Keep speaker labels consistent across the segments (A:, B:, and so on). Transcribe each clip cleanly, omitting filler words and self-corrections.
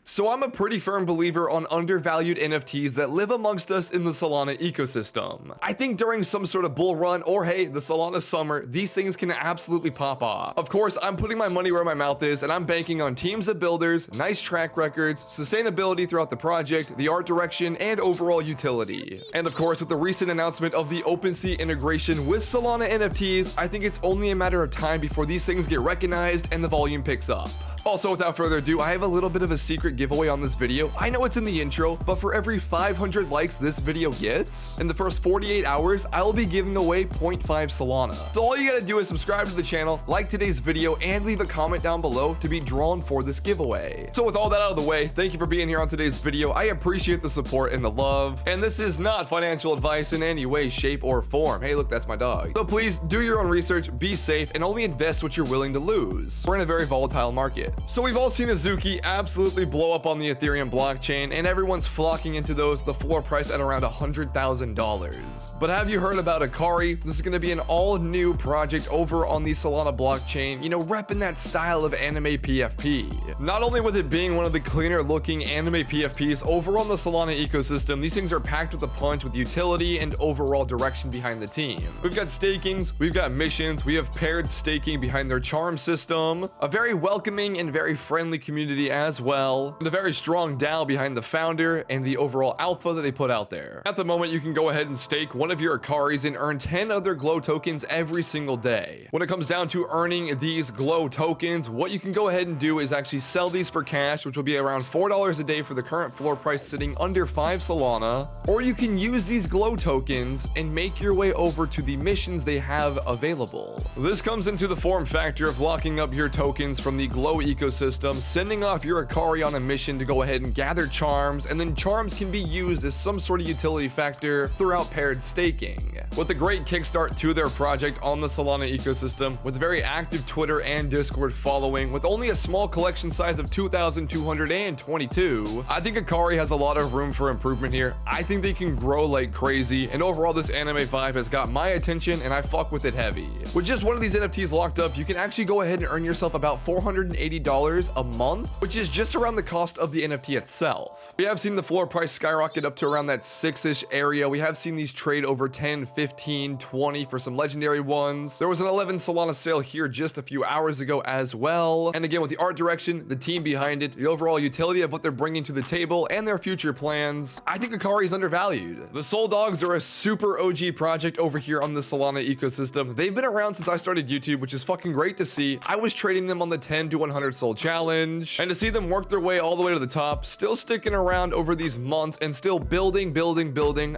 A: So I'm a pretty firm believer on undervalued NFTs that live amongst us in the Solana ecosystem. I think during some sort of bull run, or hey, the Solana summer, these things can absolutely pop off. Of course, I'm putting my money where my mouth is, and I'm banking on teams of builders, nice track records, sustainability throughout the project, the art direction, and overall utility. And of course, with the recent announcement of the OpenSea integration with Solana NFTs, I think it's only a matter of time before these things get recognized and the volume picks up. Also, without further ado, I have a little bit of a secret giveaway on this video. I know it's in the intro, but for every 500 likes this video gets, in the first 48 hours, I will be giving away 0.5 Solana. So all you gotta do is subscribe to the channel, like today's video, and leave a comment down below to be drawn for this giveaway. So with all that out of the way, thank you for being here on today's video. I appreciate the support and the love, and this is not financial advice in any way, shape, or form. Hey, look, that's my dog. So please do your own research, be safe, and only invest what you're willing to lose. We're in a very volatile market. So we've all seen Azuki absolutely blow up on the Ethereum blockchain, and everyone's flocking into those, the floor price at around $100,000. But have you heard about Akari? This is going to be an all-new project over on the Solana blockchain, you know, repping that style of anime PFP. Not only with it being one of the cleaner looking anime PFPs over on the Solana ecosystem, these things are packed with a punch with utility and overall direction behind the team. We've got stakings, we've got missions, we have paired staking behind their charm system, a very welcoming and very friendly community as well, and a very strong DAO behind the founder and the overall alpha that they put out there. At the moment, you can go ahead and stake one of your Akaris and earn 10 other glow tokens every single day. When it comes down to earning these glow tokens, what you can go ahead and do is actually sell these for cash, which will be around $4 a day for the current floor price sitting under 5 Solana, or you can use these glow tokens and make your way over to the missions they have available. This comes into the form factor of locking up your tokens from the glow ecosystem, sending off your Akari on a mission to go ahead and gather charms, and then charms can be used as some sort of utility factor throughout paired staking. With a great kickstart to their project on the Solana ecosystem, with a very active Twitter and Discord following, with only a small collection size of 2,222, I think Akari has a lot of room for improvement here. I think they can grow like crazy, and overall this anime vibe has got my attention, and I fuck with it heavy. With just one of these NFTs locked up, you can actually go ahead and earn yourself about $480 a month, which is just around the cost of the NFT itself. We have seen the floor price skyrocket up to around that 6-ish area. We have seen these trade over 10, 15, 20 for some legendary ones. There was an 11 Solana sale here just a few hours ago as well. And again, with the art direction, the team behind it, the overall utility of what they're bringing to the table, and their future plans, I think Akari is undervalued. The Soul Dogs are a super OG project over here on the Solana ecosystem. They've been around since I started YouTube, which is fucking great to see. I was trading them on the 10 to 100 Soul challenge, and to see them work their way all the way to the top, still sticking around over these months and still building,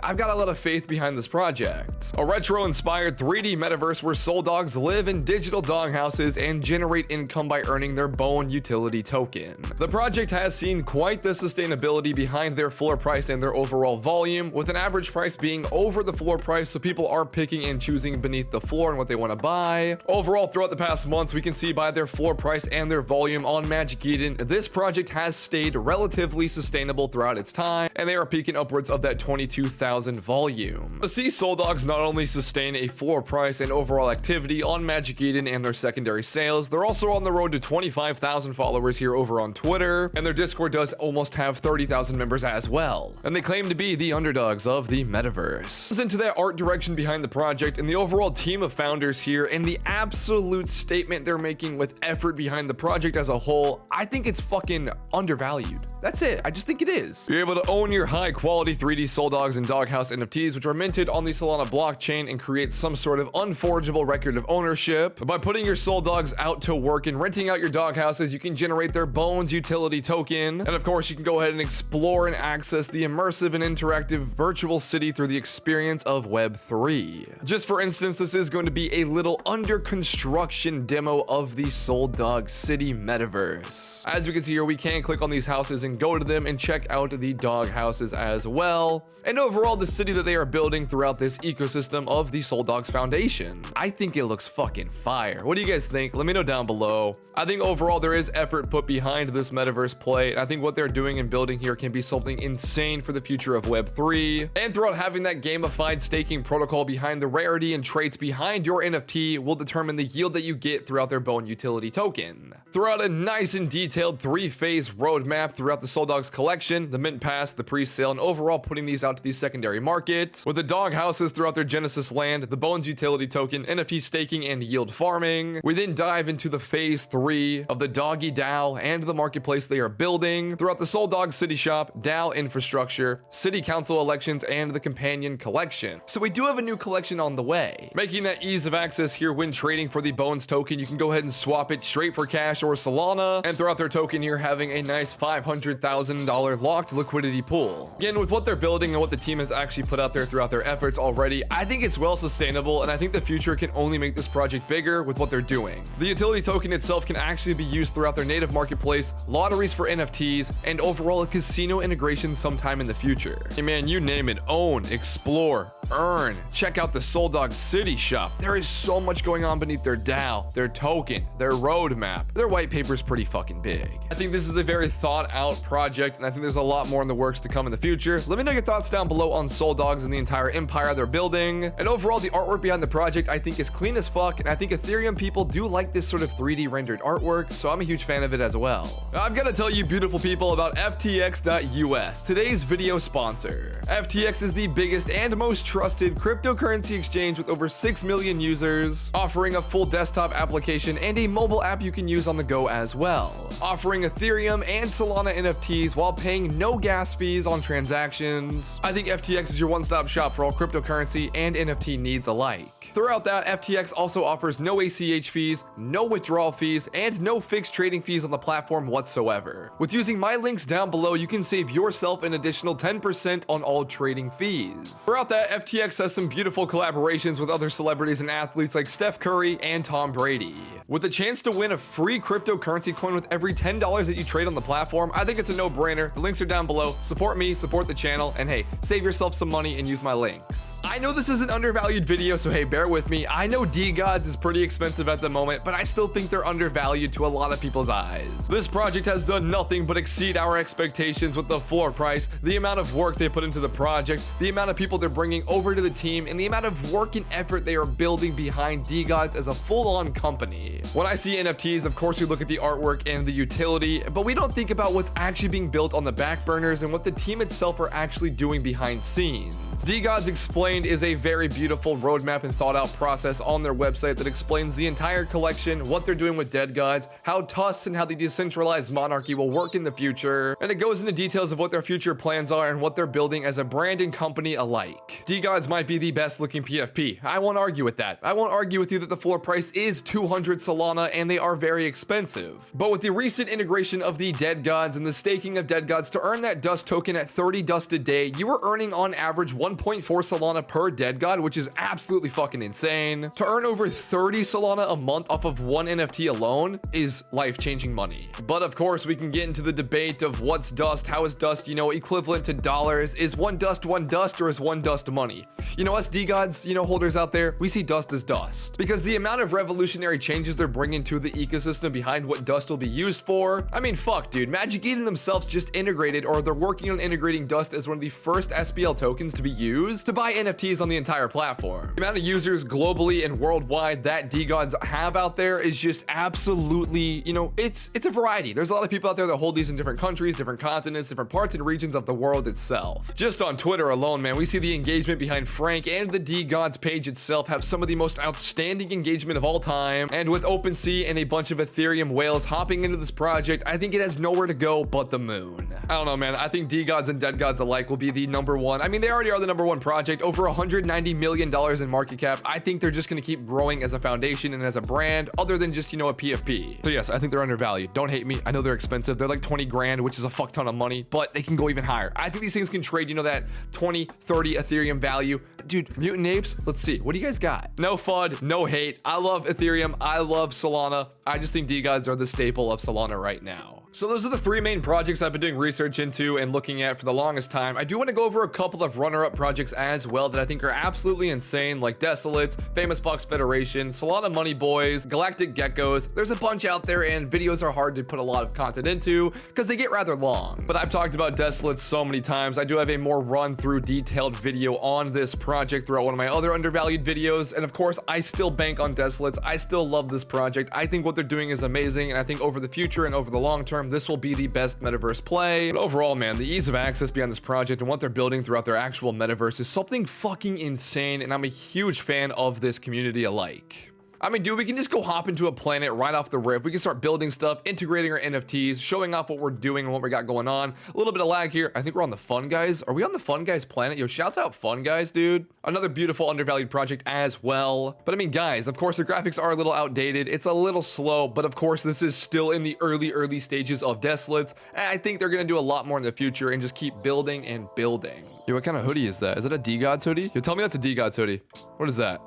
A: I've got a lot of faith behind this project. A retro inspired 3D metaverse where Soul Dogs live in digital doghouses and generate income by earning their bone utility token. The project has seen quite the sustainability behind their floor price and their overall volume, with an average price being over the floor price, so people are picking and choosing beneath the floor and what they want to buy. Overall, throughout the past months, we can see by their floor price and their volume on Magic Eden, this project has stayed relatively sustainable throughout its time, and they are peaking upwards of that 22,000 volume. To see Soul Dogs not only sustain a floor price and overall activity on Magic Eden and their secondary sales, they're also on the road to 25,000 followers here over on Twitter, and their Discord does almost have 30,000 members as well. And they claim to be the underdogs of the metaverse. Comes into that art direction behind the project and the overall team of founders here, and the absolute statement they're making with effort behind the project as a whole, I think it's fucking undervalued. That's it. I just think it is. You're able to own your high quality 3D Soul Dogs and Doghouse NFTs, which are minted on the Solana blockchain, and create some sort of unforgeable record of ownership. By putting your Soul Dogs out to work and renting out your doghouses, you can generate their bones utility token. And of course, you can go ahead and explore and access the immersive and interactive virtual city through the experience of Web3. Just for instance, this is going to be a little under construction demo of the Soul Dog City metaverse. As we can see here, we can click on these houses and go to them and check out the dog houses as well. And overall, the city that they are building throughout this ecosystem of the Soul Dogs Foundation, I think it looks fucking fire. What do you guys think? Let me know down below. I think overall there is effort put behind this metaverse play. I think what they're doing and building here can be something insane for the future of Web3. And throughout having that gamified staking protocol behind the rarity and traits behind your NFT will determine the yield that you get throughout their bone utility token. Throughout throughout a nice and detailed 3-phase roadmap throughout the Soldogs collection, the mint pass, the pre-sale, and overall putting these out to the secondary market, with the dog houses throughout their Genesis land, the Bones utility token, NFT staking, and yield farming. We then dive into the phase 3 of the Doggy DAO and the marketplace they are building throughout the Soldogs City Shop, DAO infrastructure, city council elections, and the companion collection. So we do have a new collection on the way, making that ease of access here when trading for the Bones token. You can go ahead and swap it straight for cash or Solana, and throughout their token here having a nice $500,000 locked liquidity pool. Again, with what they're building and what the team has actually put out there throughout their efforts already, I think it's well sustainable, and I think the future can only make this project bigger with what they're doing. The utility token itself can actually be used throughout their native marketplace, lotteries for NFTs, and overall a casino integration sometime in the future. Hey man, you name it, own, explore, earn, check out the Soldogs City Shop. There is so much going on beneath their DAO, their token, their roadmap. Their white paper is pretty fucking big. I think this is a very thought out project, and I think there's a lot more in the works to come in the future. Let me know your thoughts down below on Soldogs and the entire empire they're building. And overall, the artwork behind the project I think is clean as fuck, and I think Ethereum people do like this sort of 3D rendered artwork, so I'm a huge fan of it as well. Now, I've got to tell you beautiful people about FTX.us, today's video sponsor. FTX is the biggest and most trusted cryptocurrency exchange with over 6 million users, offering a full desktop application and a mobile app you can use on the go as well, offering Ethereum and Solana NFTs while paying no gas fees on transactions. I think FTX is your one-stop shop for all cryptocurrency and NFT needs alike. Throughout that, FTX also offers no ACH fees, no withdrawal fees, and no fixed trading fees on the platform whatsoever. With using my links down below, you can save yourself an additional 10% on all trading fees. Throughout that, FTX has some beautiful collaborations with other celebrities and athletes like Steph Curry and Tom Brady. With a chance to win a free cryptocurrency coin with every $10 that you trade on the platform, I think it's a no-brainer. The links are down below. Support me, support the channel, and hey, save yourself some money and use my links. I know this is an undervalued video, so hey, bear with me. I know Degods is pretty expensive at the moment, but I still think they're undervalued to a lot of people's eyes. This project has done nothing but exceed our expectations with the floor price, the amount of work they put into the project, the amount of people they're bringing over to the team, and the amount of work and effort they are building behind Degods as a full-on company. When I see NFTs, of course, we look at the artwork and the utility, but we don't think about what's actually being built on the back burners and what the team itself are actually doing behind scenes. Degods Explained is a very beautiful roadmap and thought out process on their website that explains the entire collection, what they're doing with dead gods, how TUS and how the decentralized monarchy will work in the future, and it goes into details of what their future plans are and what they're building as a brand and company alike. Degods might be the best looking PFP. I won't argue with that. I won't argue with you that the floor price is 200 Solana and they are very expensive. But with the recent integration of the dead gods and the staking of dead gods to earn that dust token at 30 dust a day, you are earning on average 1.4 Solana per dead god, which is absolutely fucking insane. To earn over 30 Solana a month off of one NFT alone is life-changing money. But of course, we can get into the debate of what's dust, how is dust, equivalent to dollars? Is one dust, or is one dust money? Us Degods, holders out there, we see dust as dust. Because the amount of revolutionary changes they're bringing to the ecosystem behind what dust will be used for, I mean, fuck, dude. Magic Eden themselves just integrated, or they're working on integrating dust as one of the first SPL tokens to be used to buy NFTs on the entire platform. The amount of users globally and worldwide that Degods have out there is just absolutely, it's a variety. There's a lot of people out there that hold these in different countries, different continents, different parts and regions of the world itself. Just on Twitter alone, man, we see the engagement behind Frank and the Degods page itself have some of the most outstanding engagement of all time. And with OpenSea and a bunch of Ethereum whales hopping into this project, I think it has nowhere to go but the moon. I don't know, man. I think Degods and Dead Gods alike will be the number one. I mean, they already are the number one project, over $190 million in market cap. I think they're just going to keep growing as a foundation and as a brand other than just, a PFP. So yes, I think they're undervalued. Don't hate me. I know they're expensive. They're like 20 grand, which is a fuck ton of money, but they can go even higher. I think these things can trade, that 20, 30 Ethereum value. Dude, Mutant Apes, let's see. What do you guys got? No FUD, no hate. I love Ethereum. I love Solana. I just think Degods are the staple of Solana right now. So those are the 3 main projects I've been doing research into and looking at for the longest time. I do want to go over a couple of runner-up projects as well that I think are absolutely insane, like Desolates, Famous Fox Federation, Solana Money Boys, Galactic Geckos. There's a bunch out there, and videos are hard to put a lot of content into because they get rather long. But I've talked about Desolates so many times. I do have a more run-through detailed video on this project throughout one of my other undervalued videos, and of course I still bank on Desolates. I still love this project. I think what they're doing is amazing, and I think over the future and over the long term this will be the best metaverse play. But overall, man, the ease of access behind this project and what they're building throughout their actual metaverse is something fucking insane, and I'm a huge fan of this community alike. I mean, dude, we can just go hop into a planet right off the rip. We can start building stuff, integrating our NFTs, showing off what we're doing and what we got going on. A little bit of lag here. I think we're on the Fun Guys. Are we on the Fun Guys planet? Yo, shouts out Fun Guys, dude. Another beautiful undervalued project as well. But I mean, guys, of course, the graphics are a little outdated. It's a little slow, but of course, this is still in the early stages of Desolates. And I think they're going to do a lot more in the future and just keep building and building. Yo, what kind of hoodie is that? Is it a Degods hoodie? Yo, tell me that's a Degods hoodie. What is that?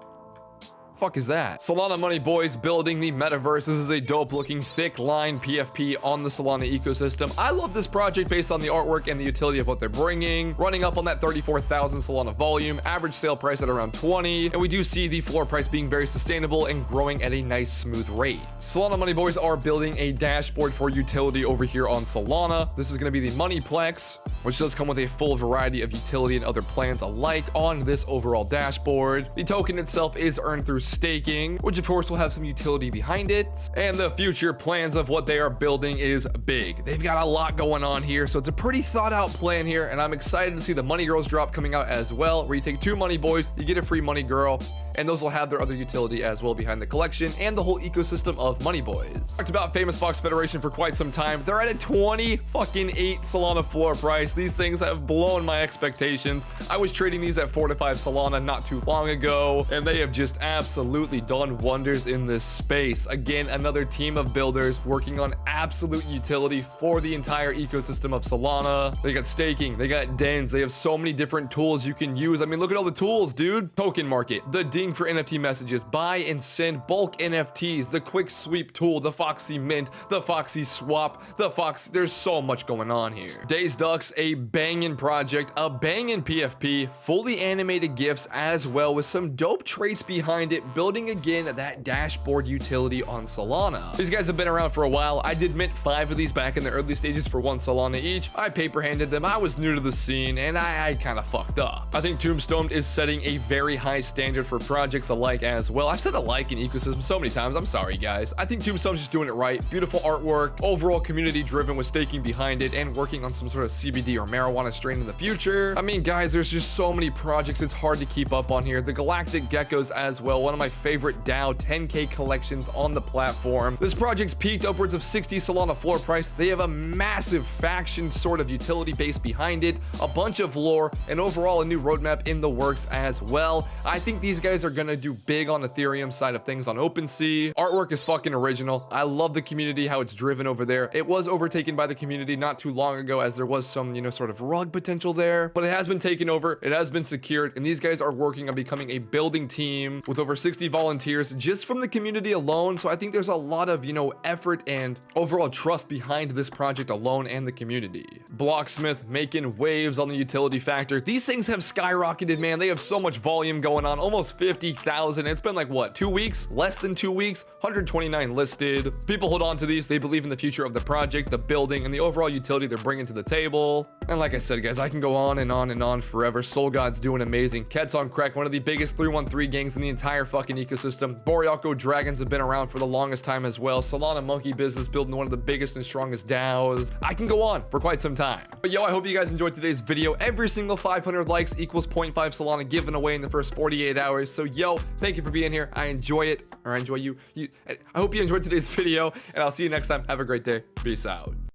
A: Fuck is that? Solana Money Boys building the metaverse. This is a dope looking thick line PFP on the Solana ecosystem. I love this project based on the artwork and the utility of what they're bringing. Running up on that 34,000 Solana volume, average sale price at around 20, and we do see the floor price being very sustainable and growing at a nice smooth rate. Solana Money Boys are building a dashboard for utility over here on Solana. This is going to be the Moneyplex, which does come with a full variety of utility and other plans alike on this overall dashboard. The token itself is earned through staking, which of course will have some utility behind it, and the future plans of what they are building is big. They've got a lot going on here, so it's a pretty thought out plan here, and I'm excited to see the Money Girls drop coming out as well, where you take 2 Money Boys, you get a free Money Girl, and those will have their other utility as well behind the collection and the whole ecosystem of Money Boys. Talked about Famous Fox Federation for quite some time. They're at a 28 Solana floor price. These things have blown my expectations. I was trading these at 4 to 5 Solana not too long ago, and they have just absolutely done wonders in this space. Again, another team of builders working on absolute utility for the entire ecosystem of Solana. They got staking, they got dens, they have so many different tools you can use. I mean, look at all the tools, dude. Token market, the ding for NFT messages, buy and send bulk NFTs, the quick sweep tool, the Foxy Mint, the Foxy Swap, there's so much going on here. Days Ducks, a banging project, a banging PFP, fully animated GIFs as well with some dope traits behind it, building again that dashboard utility on Solana. These guys have been around for a while. I did mint 5 of these back in the early stages for 1 Solana each. I paper handed them. I was new to the scene and I kind of fucked up. I think Tombstone is setting a very high standard for projects alike as well. I've said alike in ecosystem so many times. I'm sorry, guys. I think Tombstone's just doing it right. Beautiful artwork, overall community driven with staking behind it and working on some sort of CBD or marijuana strain in the future. I mean, guys, there's just so many projects. It's hard to keep up on here. The Galactic Geckos as well. One of my favorite DAO 10K collections on the platform. This project's peaked upwards of 60 Solana floor price. They have a massive faction sort of utility base behind it, a bunch of lore, and overall a new roadmap in the works as well. I think these guys are gonna do big on Ethereum side of things on OpenSea. Artwork is fucking original. I love the community, how it's driven over there. It was overtaken by the community not too long ago as there was some, you know, sort of rug potential there, but it has been taken over. It has been secured, and these guys are working on becoming a building team with over 60 volunteers just from the community alone. So I think there's a lot of, you know, effort and overall trust behind this project alone and the community. Blocksmith making waves on the utility factor. These things have skyrocketed, man. They have so much volume going on, almost 50,000. It's been like, what, 2 weeks? Less than 2 weeks? 129 listed. People hold on to these. They believe in the future of the project, the building, and the overall utility they're bringing to the table. And like I said, guys, I can go on and on and on forever. Soul God's doing amazing. Cets on Creck, one of the biggest 313 gangs in the entire fucking ecosystem. Borealco Dragons have been around for the longest time as well. Solana Monkey Business building one of the biggest and strongest DAOs. I can go on for quite some time. But yo, I hope you guys enjoyed today's video. Every single 500 likes equals 0.5 Solana given away in the first 48 hours. So yo, thank you for being here. I enjoy it, or I enjoy you. I hope you enjoyed today's video, and I'll see you next time. Have a great day. Peace out.